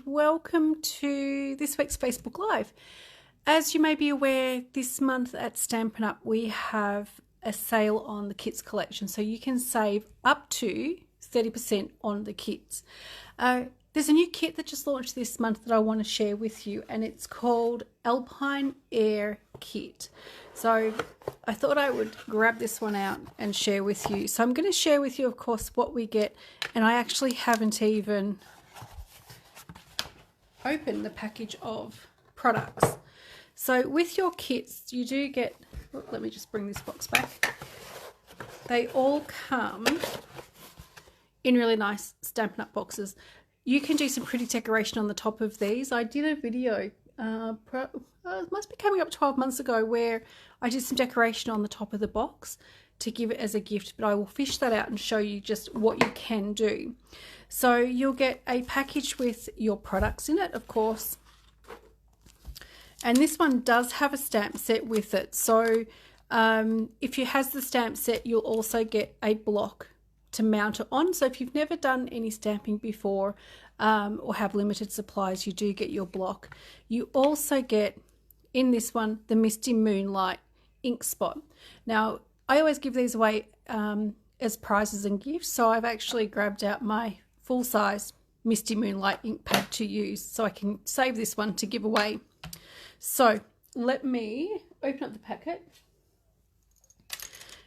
welcome to this week's Facebook Live. As you may be aware, this month at Stampin' Up we have a sale on the kits collection, so you can save up to 30% on the kits. There's a new kit that just launched this month that I want to share with you, and it's called Alpine Air Kit. So I thought I would grab this one out and share with you. So I'm going to share with you, of course, what we get, and I actually haven't even opened the package of products. So with your kits, you do get, let me just bring this box back. They all come in really nice Stampin' Up boxes. You can do some pretty decoration on the top of these. I did a video, it must be coming up 12 months ago, where I did some decoration on the top of the box to give it as a gift, but I will fish that out and show you just what you can do. So you'll get a package with your products in it, of course. And this one does have a stamp set with it. So if it has the stamp set, you'll also get a block to mount it on. So if you've never done any stamping before or have limited supplies, you do get your block. You also get in this one the Misty Moonlight ink spot. Now I always give these away as prizes and gifts, so I've actually grabbed out my full-size Misty Moonlight ink pad to use, so I can save this one to give away. So let me open up the packet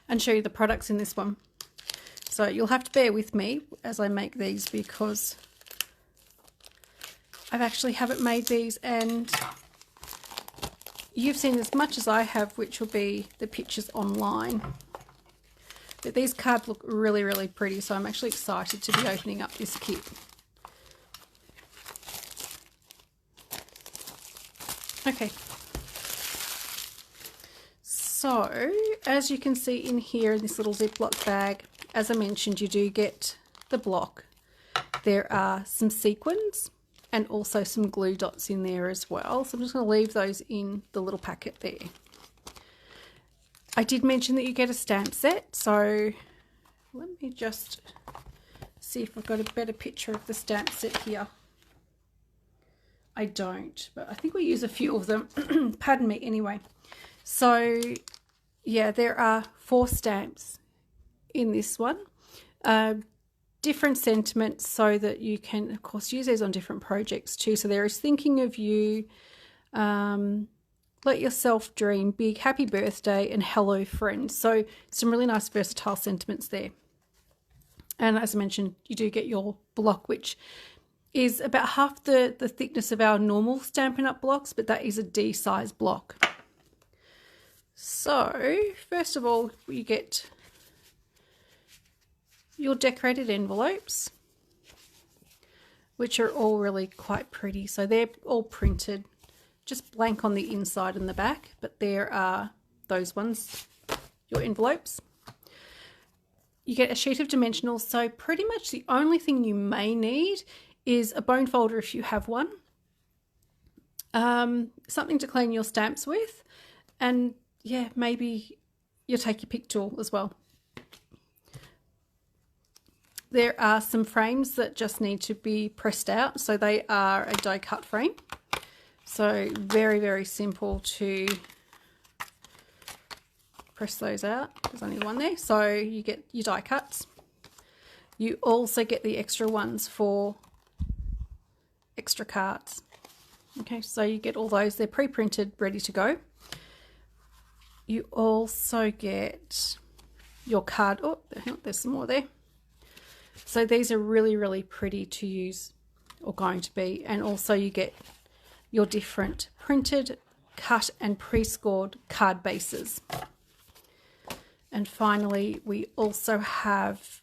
and show you the products in this one. So you'll have to bear with me as I make these, because I actually haven't made these, and you've seen as much as I have, which will be the pictures online. But these cards look really, really pretty, so I'm actually excited to be opening up this kit. Okay. So, as you can see in here in this little Ziploc bag, as I mentioned, you do get the block. There are some sequins and also some glue dots in there as well. So I'm just going to leave those in the little packet there. I did mention that you get a stamp set, so let me just see if I've got a better picture of the stamp set here. I don't, but I think we use a few of them. Pardon me, anyway. So yeah, there are 4 stamps in this one. Different sentiments, so that you can, of course, use these on different projects too. So there is thinking of you, let yourself dream big, happy birthday, and hello friend. So some really nice versatile sentiments there. And as I mentioned, you do get your block, which is about half the thickness of our normal Stampin' Up blocks, but that is a D size block. So first of all, you get your decorated envelopes, which are all really quite pretty. So they're all printed, just blank on the inside and the back, but there are those ones, your envelopes. You get a sheet of dimensionals, so pretty much the only thing you may need is a bone folder if you have one, something to clean your stamps with, and yeah, maybe you'll take your pick tool as well. There are some frames that just need to be pressed out, so they are a die cut frame. So very, very simple to press those out. There's only one there, so you get your die cuts. You also get the extra ones for extra cards. Okay, so you get all those. They're pre-printed, ready to go. You also get your card. Oh, there's some more there. So these are really, really pretty to use, or going to be. And also you get your different printed, cut and pre-scored card bases. And finally, we also have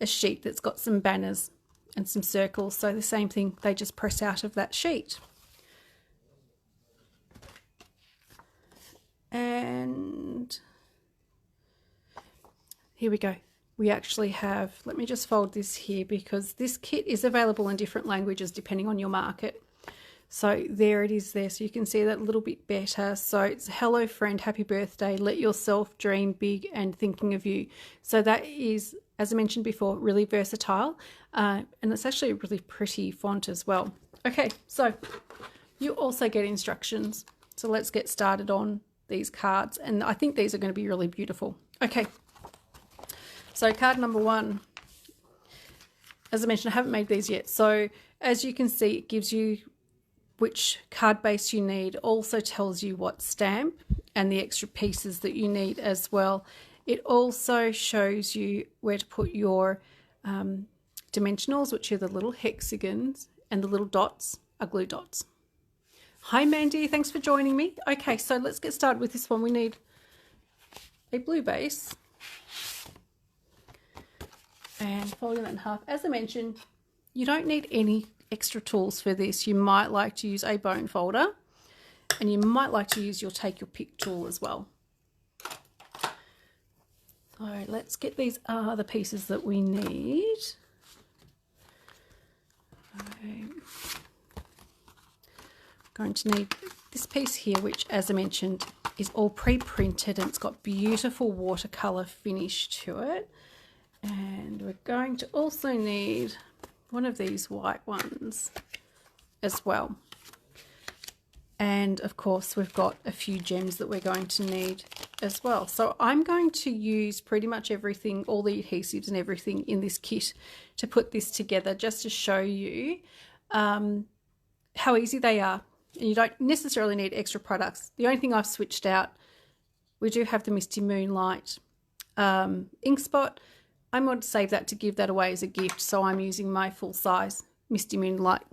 a sheet that's got some banners and some circles. So the same thing, they just press out of that sheet. And here we go. We actually have, let me just fold this here, because this kit is available in different languages depending on your market. So there it is there, so you can see that a little bit better. So it's hello friend, happy birthday, let yourself dream big, and thinking of you. So that is, as I mentioned before, really versatile, and it's actually a really pretty font as well. Okay, so you also get instructions. So let's get started on these cards. And I think these are going to be really beautiful. Okay, so card number 1. As I mentioned, I haven't made these yet. So as you can see, it gives you which card base you need. Also tells you what stamp and the extra pieces that you need as well. It also shows you where to put your dimensionals, which are the little hexagons, and the little dots are glue dots. Hi Mandy, thanks for joining me. Okay, so let's get started with this one. We need a blue base and folding that in half. As I mentioned, you don't need any extra tools for this. You might like to use a bone folder, and you might like to use your take your pick tool as well. So let's get these other pieces that we need. I'm going to need this piece here, which, as I mentioned, is all pre-printed and it's got beautiful watercolor finish to it. And we're going to also need one of these white ones as well. And of course, we've got a few gems that we're going to need as well. So I'm going to use pretty much everything, all the adhesives and everything in this kit to put this together, just to show you how easy they are. And you don't necessarily need extra products. The only thing I've switched out, we do have the Misty Moonlight ink spot. I'm going to save that to give that away as a gift, so I'm using my full size Misty Moonlight.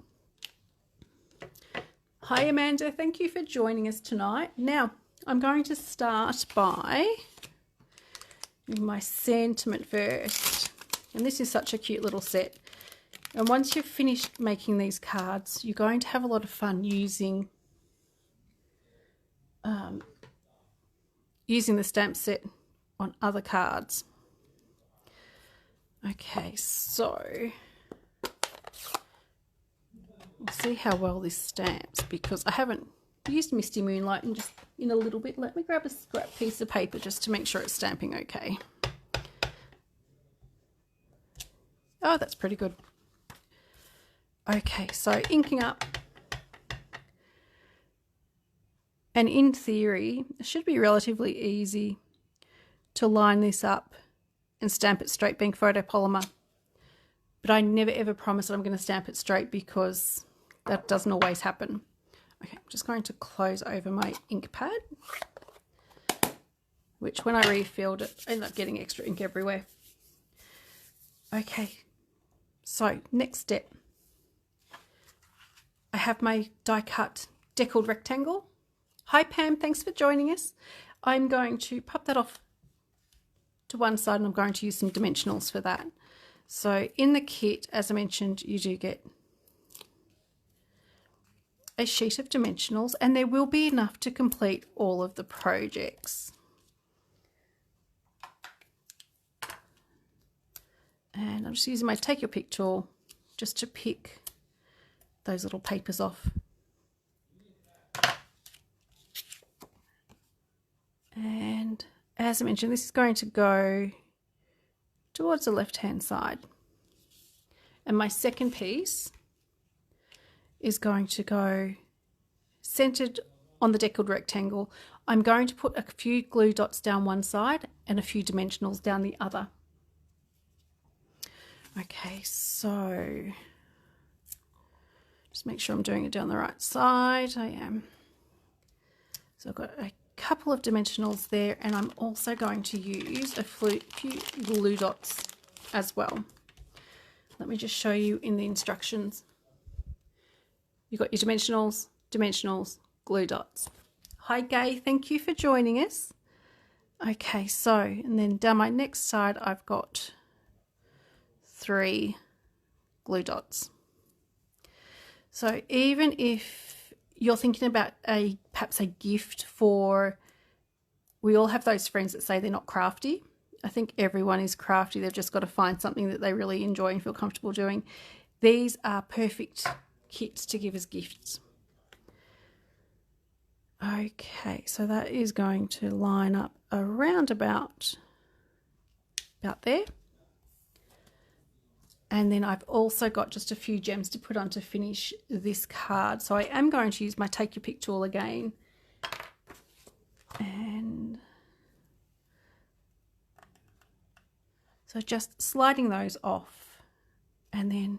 Hi Amanda, thank you for joining us tonight. Now I'm going to start by doing my sentiment first, and this is such a cute little set. And once you've finished making these cards, you're going to have a lot of fun using the stamp set on other cards. Okay, so we'll see how well this stamps, because I haven't used Misty Moonlight in a little bit. Let me grab a scrap piece of paper just to make sure it's stamping okay. Oh, that's pretty good. Okay, so inking up. And in theory, it should be relatively easy to line this up and stamp it straight, being photopolymer. But I never ever promise that I'm going to stamp it straight, because that doesn't always happen. Okay, I'm just going to close over my ink pad, which when I refilled it, I ended up getting extra ink everywhere. Okay, so next step. I have my die cut deckled rectangle. Hi Pam, thanks for joining us. I'm going to pop that off to one side, and I'm going to use some dimensionals for that. So in the kit, as I mentioned, you do get a sheet of dimensionals, and there will be enough to complete all of the projects. And I'm just using my take your pick tool just to pick those little papers off. And as I mentioned, this is going to go towards the left-hand side. And my second piece is going to go centered on the deckled rectangle. I'm going to put a few glue dots down one side and a few dimensionals down the other. Okay, so just make sure I'm doing it down the right side. I am. So I've got a couple of dimensionals there, and I'm also going to use a few glue dots as well. Let me just show you in the instructions. You've got your dimensionals, glue dots. Hi Gay, thank you for joining us. Okay, so, and then down my next side, I've got 3 glue dots. So even if you're thinking about perhaps a gift for, we all have those friends that say they're not crafty. I think everyone is crafty. They've just got to find something that they really enjoy and feel comfortable doing. These are perfect kits to give as gifts. Okay, so that is going to line up around about there. And then I've also got just a few gems to put on to finish this card. So I am going to use my Take Your Pick tool again. And so just sliding those off and then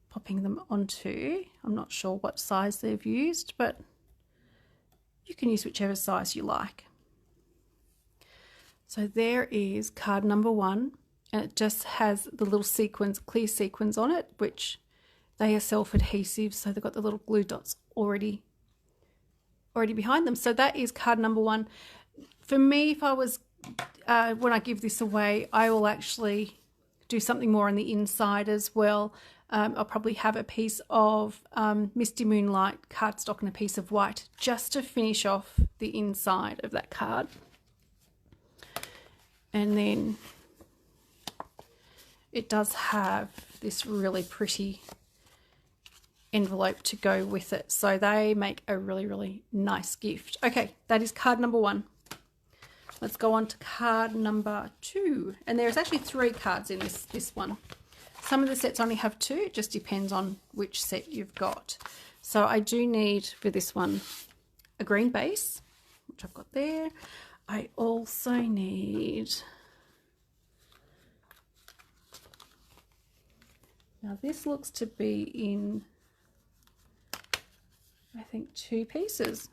popping them onto, I'm not sure what size they've used, but you can use whichever size you like. So there is card number 1, and it just has the little sequins, clear sequins on it, which they are self-adhesive, so they've got the little glue dots already behind them. So that is card number 1. For me, if I was, when I give this away, I will actually do something more on the inside as well. I'll probably have a piece of Misty Moonlight cardstock and a piece of white just to finish off the inside of that card. And then it does have this really pretty envelope to go with it. So they make a really, really nice gift. Okay, that is card number 1. Let's go on to card number 2. And there's actually 3 cards in this one. Some of the sets only have 2. It just depends on which set you've got. So I do need, for this one, a green base, which I've got there. I also need, now this looks to be in, I think, 2 pieces.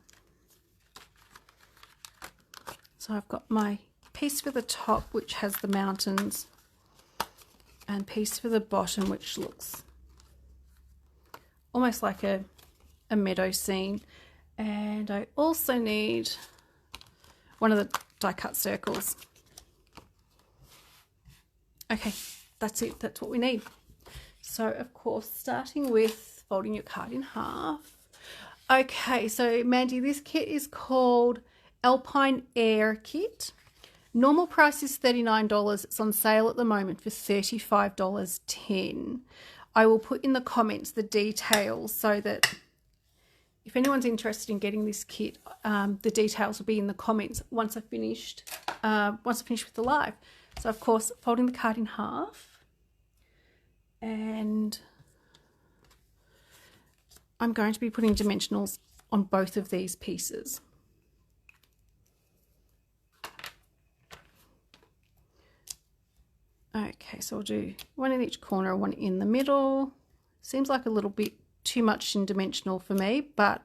So I've got my piece for the top, which has the mountains, and piece for the bottom, which looks almost like a meadow scene. And I also need one of the die cut circles. Okay, that's it. That's what we need. So, of course, starting with folding your card in half. Okay, so Mandy, this kit is called Alpine Air Kit. Normal price is $39. It's on sale at the moment for $35.10. I will put in the comments the details so that if anyone's interested in getting this kit, the details will be in the comments once I've finished with the live. So, of course, folding the card in half, and I'm going to be putting dimensionals on both of these pieces. Okay, so I'll do one in each corner, one in the middle. Seems like a little bit too much in dimensional for me, but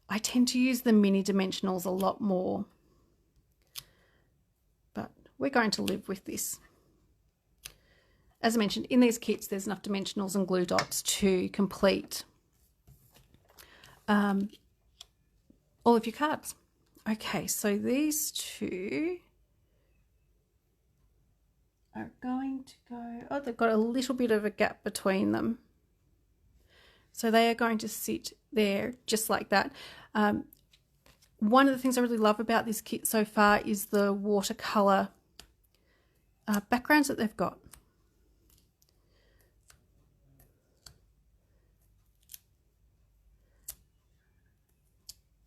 I tend to use the mini dimensionals a lot more. But we're going to live with this. As I mentioned, in these kits, there's enough dimensionals and glue dots to complete all of your cards. Okay, so these 2 are going to go, oh, they've got a little bit of a gap between them. So they are going to sit there just like that. One of the things I really love about this kit so far is the watercolour backgrounds that they've got.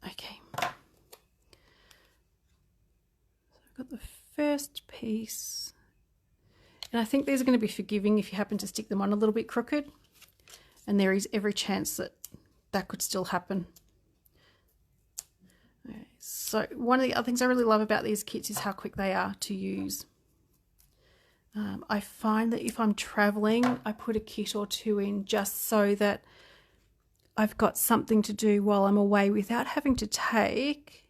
Okay. So I've got the first piece. And I think these are going to be forgiving if you happen to stick them on a little bit crooked. And there is every chance that that could still happen. Okay, so one of the other things I really love about these kits is how quick they are to use. I find that if I'm traveling, I put a kit or 2 in just so that I've got something to do while I'm away without having to take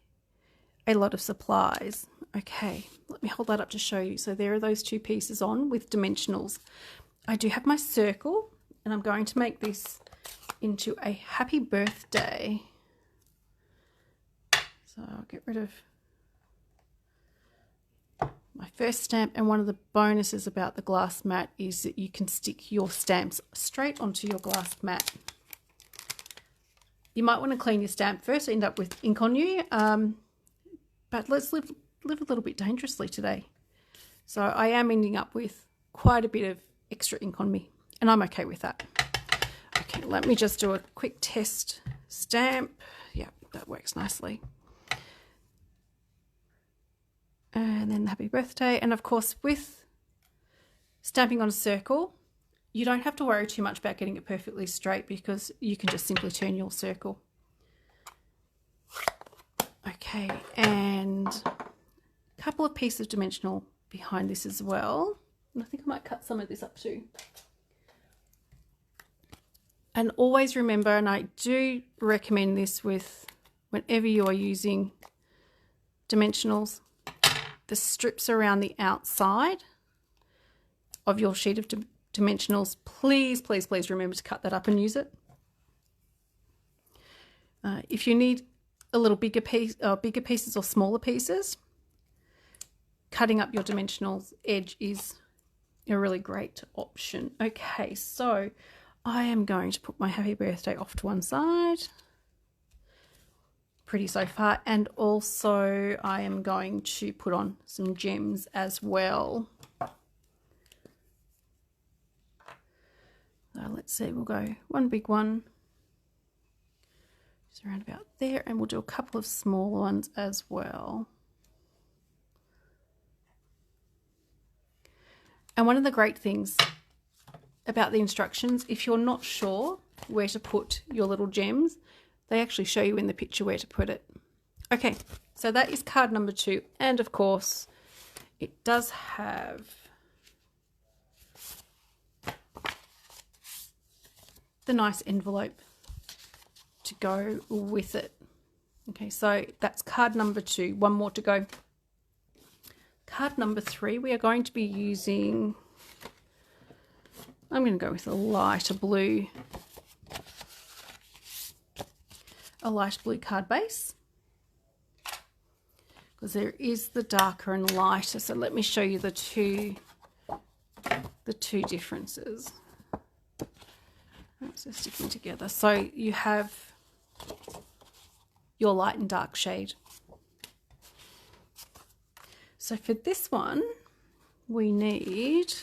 a lot of supplies. Okay, let me hold that up to show you. So there are those 2 pieces on with dimensionals. I do have my circle, and I'm going to make this into a happy birthday. So I'll get rid of my first stamp, and one of the bonuses about the glass mat is that you can stick your stamps straight onto your glass mat. You might want to clean your stamp first, end up with ink on you, but let's live a little bit dangerously today. So I am ending up with quite a bit of extra ink on me, and I'm okay with that. Okay, let me just do a quick test stamp. Yeah, that works nicely. And then happy birthday. And of course, with stamping on a circle, you don't have to worry too much about getting it perfectly straight because you can just simply turn your circle. Okay, and a couple of pieces of dimensional behind this as well. And I think I might cut some of this up too. And always remember, and I do recommend this with whenever you are using dimensionals, the strips around the outside of your sheet of dimensionals, please, please, please remember to cut that up and use it. If you need a little bigger pieces or smaller pieces, cutting up your dimensionals edge is a really great option. Okay, so I am going to put my happy birthday off to one side. Pretty so far. And also I am going to put on some gems as well. So let's see, we'll go one big one. Just around about there, and we'll do a couple of smaller ones as well. And one of the great things about the instructions, if you're not sure where to put your little gems, they actually show you in the picture where to put it. Okay, so that is card number 2. And of course, it does have the nice envelope to go with it. Okay, so that's card number 2. One more to go. Card number 3, we are going to be using, I'm going to go with a lighter blue card base, because there is the darker and lighter. So let me show you the two differences. So sticking together. So you have your light and dark shade. So for this one, we need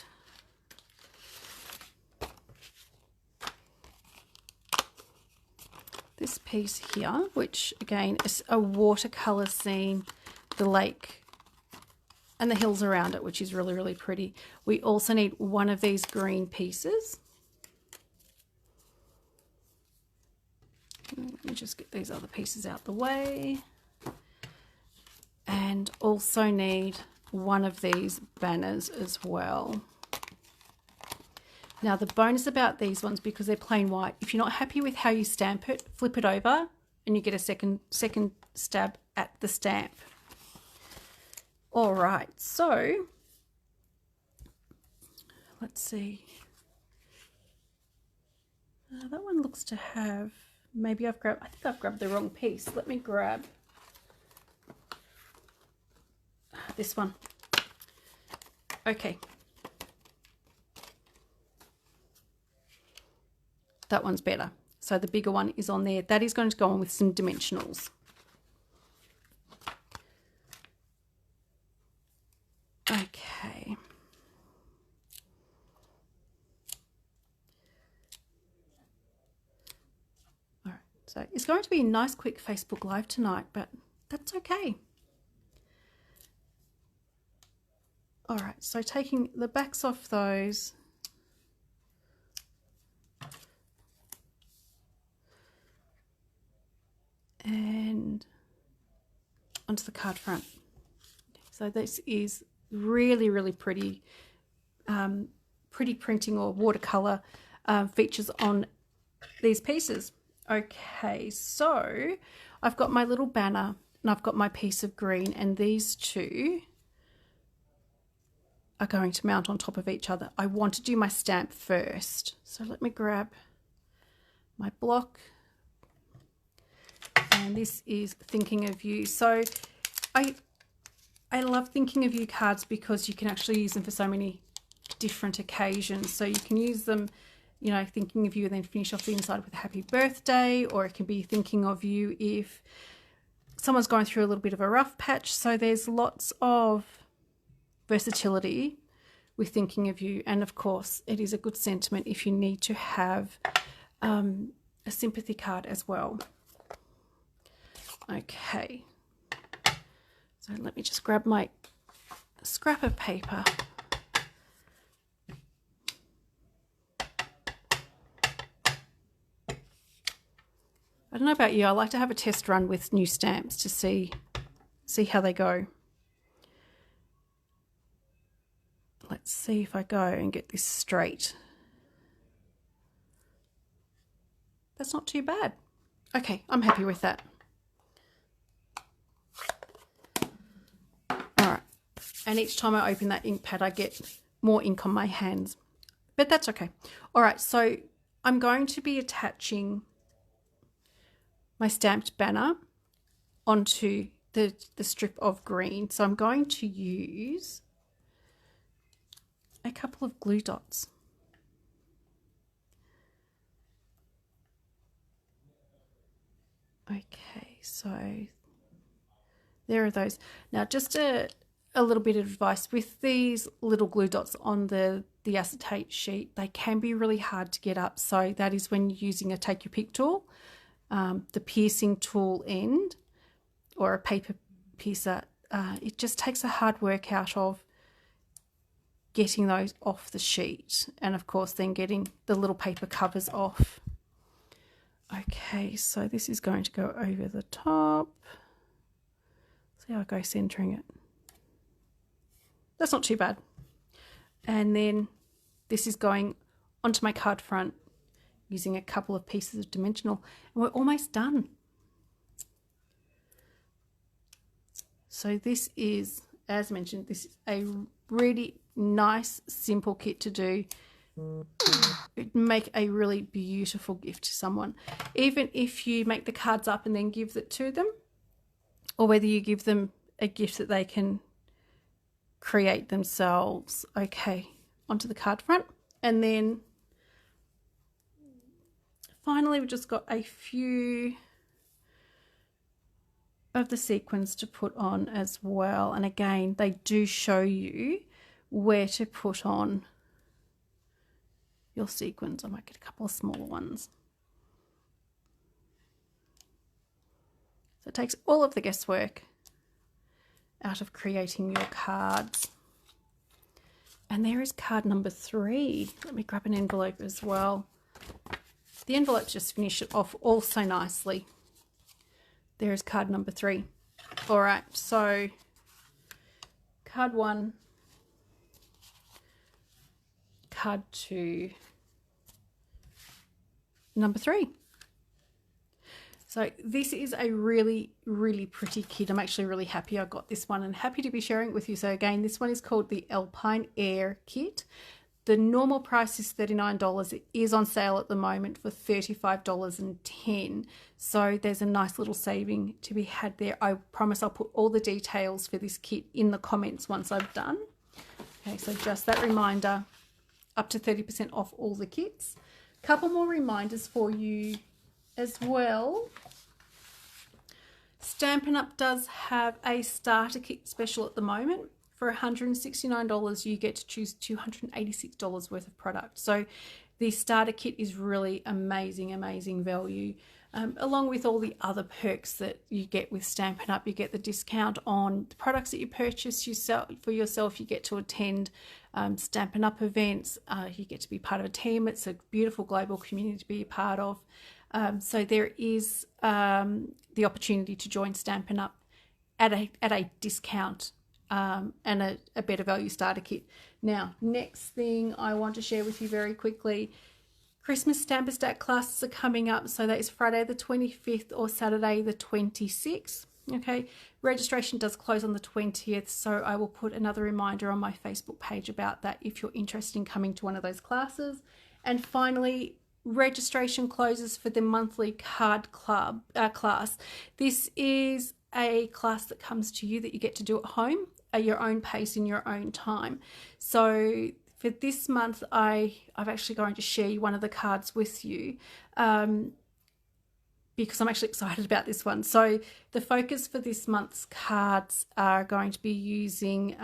this piece here, which again is a watercolor scene, the lake and the hills around it, which is really, really pretty. We also need one of these green pieces. Let me just get these other pieces out the way. And also need one of these banners as well. Now the bonus about these ones, because they're plain white, if you're not happy with how you stamp it, flip it over and you get a second stab at the stamp. All right, so let's see. That one looks to have, maybe I think I've grabbed the wrong piece. Let me grab this one. Okay. That one's better. So the bigger one is on there. That is going to go on with some dimensionals. Okay. All right. So it's going to be a nice quick Facebook Live tonight, but that's okay. All right. So taking the backs off those. And onto the card front. So this is really, really pretty, pretty printing or watercolor features on these pieces. Okay, so I've got my little banner and I've got my piece of green, and these two are going to mount on top of each other. I want to do my stamp first. So let me grab my block. And this is Thinking of You. So I love Thinking of You cards because you can actually use them for so many different occasions. So you can use them, you know, Thinking of You, and then finish off the inside with a happy birthday, or it can be Thinking of You if someone's going through a little bit of a rough patch. So there's lots of versatility with Thinking of You. And of course, it is a good sentiment if you need to have a sympathy card as well. Okay, so let me just grab my scrap of paper I don't know about you, I like to have a test run with new stamps to see how they go. Let's see if I go and get this straight. That's not too bad. Okay, I'm happy with that. All right, and each time I open that ink pad, I get more ink on my hands, but that's okay. All right, so I'm going to be attaching my stamped banner onto the strip of green. So I'm going to use a couple of glue dots. Okay, so there are those. Now just a little bit of advice with these little glue dots on the acetate sheet, they can be really hard to get up. So that is when you're using a take your pick tool, the piercing tool end or a paper piercer, it just takes a hard work out of getting those off the sheet, and of course then getting the little paper covers off. Okay, so this is going to go over the top. See how I go centering it. That's not too bad. And then this is going onto my card front using a couple of pieces of dimensional, and we're almost done. So this is, as mentioned, this is a really nice, simple kit to do. It'd make a really beautiful gift to someone. Even if you make the cards up and then give it to them, or whether you give them a gift that they can create themselves. Okay, onto the card front. And then finally, we've just got a few of the sequins to put on as well. And again, they do show you where to put on your sequins. I might get a couple of smaller ones. So it takes all of the guesswork out of creating your cards. And there is card number 3. Let me grab an envelope as well. The envelopes just finish it off all so nicely. There is card number 3. All right, so card 1, card 2, number 3. So this is a really, really pretty kit. I'm actually really happy I got this one and happy to be sharing it with you. So again, this one is called the Alpine Air Kit. The normal price is $39. It is on sale at the moment for $35.10. So there's a nice little saving to be had there. I promise I'll put all the details for this kit in the comments once I've done. Okay, so just that reminder, up to 30% off all the kits. Couple more reminders for you as well. Stampin' Up does have a starter kit special at the moment. For $169, you get to choose $286 worth of product. So the starter kit is really amazing, amazing value. Along with all the other perks that you get with Stampin' Up. You get the discount on the products that you purchase for yourself. You get to attend Stampin' Up events. You get to be part of a team. It's a beautiful global community to be a part of. So there is the opportunity to join Stampin' Up at a discount and a better value starter kit. Now, next thing I want to share with you very quickly, Christmas Stamper Stack classes are coming up. So that is Friday the 25th or Saturday the 26th. Okay, registration does close on the 20th, so I will put another reminder on my Facebook page about that if you're interested in coming to one of those classes. And finally, registration closes for the monthly card club class. This is a class that comes to you that you get to do at home at your own pace in your own time. So for this month, I'm actually going to share one of the cards with you because I'm actually excited about this one. So the focus for this month's cards are going to be using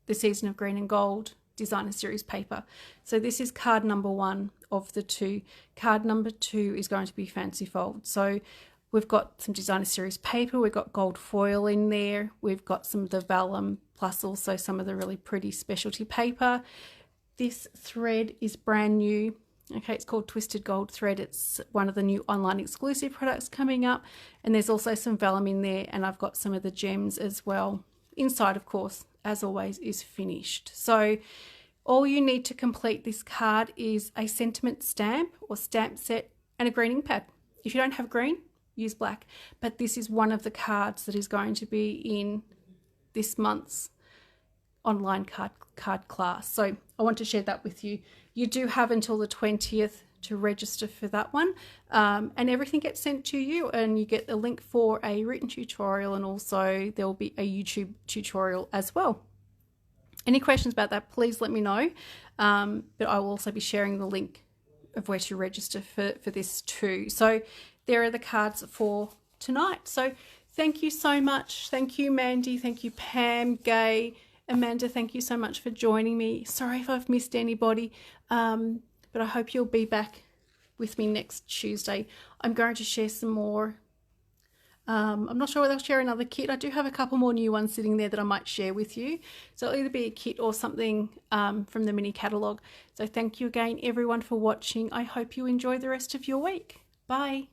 the Season of Green and Gold Designer Series paper. So this is card number 1 of the 2. Card number 2 is going to be Fancy Fold. So we've got some Designer Series paper, we've got gold foil in there, we've got some of the vellum, plus also some of the really pretty specialty paper. This thread is brand new. Okay, it's called Twisted Gold Thread. It's one of the new online exclusive products coming up. And there's also some vellum in there, and I've got some of the gems as well. Inside, of course, as always, is finished. So all you need to complete this card is a sentiment stamp or stamp set and a green ink pad. If you don't have green, use black. But this is one of the cards that is going to be in this month's online card class. So I want to share that with you. You do have until the 20th to register for that one, and everything gets sent to you, and you get a link for a written tutorial, and also there will be a YouTube tutorial as well. Any questions about that, please let me know, but I will also be sharing the link of where to register for this too. So there are the cards for tonight. So thank you so much. Thank you, Mandy. Thank you, Pam, Gay, Amanda. Thank you so much for joining me. Sorry if I've missed anybody, but I hope you'll be back with me next Tuesday. I'm going to share some more. I'm not sure whether I'll share another kit. I do have a couple more new ones sitting there that I might share with you. So it'll either be a kit or something from the mini catalogue. So thank you again, everyone, for watching. I hope you enjoy the rest of your week. Bye.